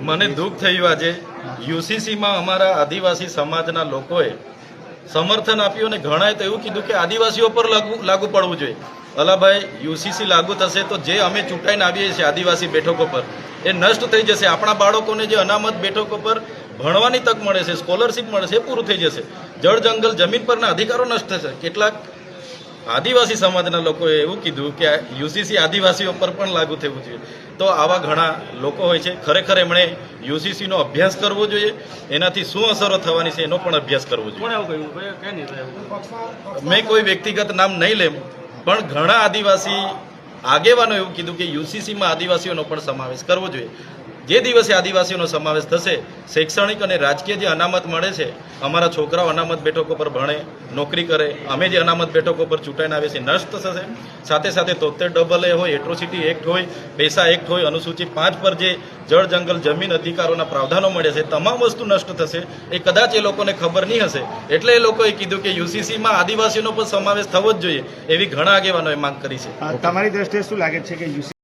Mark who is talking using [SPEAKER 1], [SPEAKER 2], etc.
[SPEAKER 1] મને દુઃખ થયું આજે યુસીસીમાં અમારા આદિવાસી સમાજના લોકોએ સમર્થન આપ્યું અને ઘણાએ તો એવું કીધું કે આદિવાસીઓ પર લાગુ પડવું જોઈએ. અલાભાઈ, યુસીસી લાગુ થશે તો જે અમે ચૂંટાઈને આવીએ છીએ આદિવાસી બેઠકો પર એ નષ્ટ થઈ જશે. આપણા બાળકોને જે અનામત બેઠકો પર ભણવાની તક મળે છે, સ્કોલરશીપ મળે છે, એ પૂરું થઈ જશે. જળ જંગલ જમીન પરના અધિકારો નષ્ટ થશે. કેટલાક આદિવાસી સમાજના લોકોએ એવું કીધું કે યુસીસી આદિવાસીઓ પર પણ લાગુ થવું જોઈએ. તો આવા ઘણા લોકો હોય છે. ખરેખર એમણે યુસીસીનો અભ્યાસ કરવો જોઈએ, એનાથી શું અસરો થવાની છે એનો પણ અભ્યાસ કરવો જોઈએ. મેં કોઈ વ્યક્તિગત નામ નહીં લેમ, પણ ઘણા આદિવાસી આગેવાનો એવું કીધું કે યુસીસીમાં આદિવાસીઓનો પણ સમાવેશ કરવો જોઈએ. જે દિવસે આદિવાસીઓનો સમાવેશ થશે, શૈક્ષણિક અને રાજકીય જે અનામત મળે છે, અમારા છોકરાઓ અનામત બેઠકો પર ભણે, નોકરી કરે, અમે જે અનામત બેઠકો પર ચૂંટાઈને આવીએ છીએ નષ્ટ થશે. સાથે સાથે 73AA હોય, એટ્રોસિટી એક્ટ હોય, પૈસા એક્ટ હોય, અનુસૂચિ 5 પર જે જળ જંગલ જમીન અધિકારોના પ્રાવધાનો મળે છે, તમામ વસ્તુ નષ્ટ થશે. એ કદાચ એ લોકોને ખબર નહીં હશે, એટલે એ લોકોએ કીધું કે યુસીસીમાં આદિવાસીઓનો પણ સમાવેશ થવો જ જોઈએ, એવી ઘણા આગેવાનોએ માંગ કરી છે.
[SPEAKER 2] તમારી દ્રષ્ટિએ શું લાગે છે કે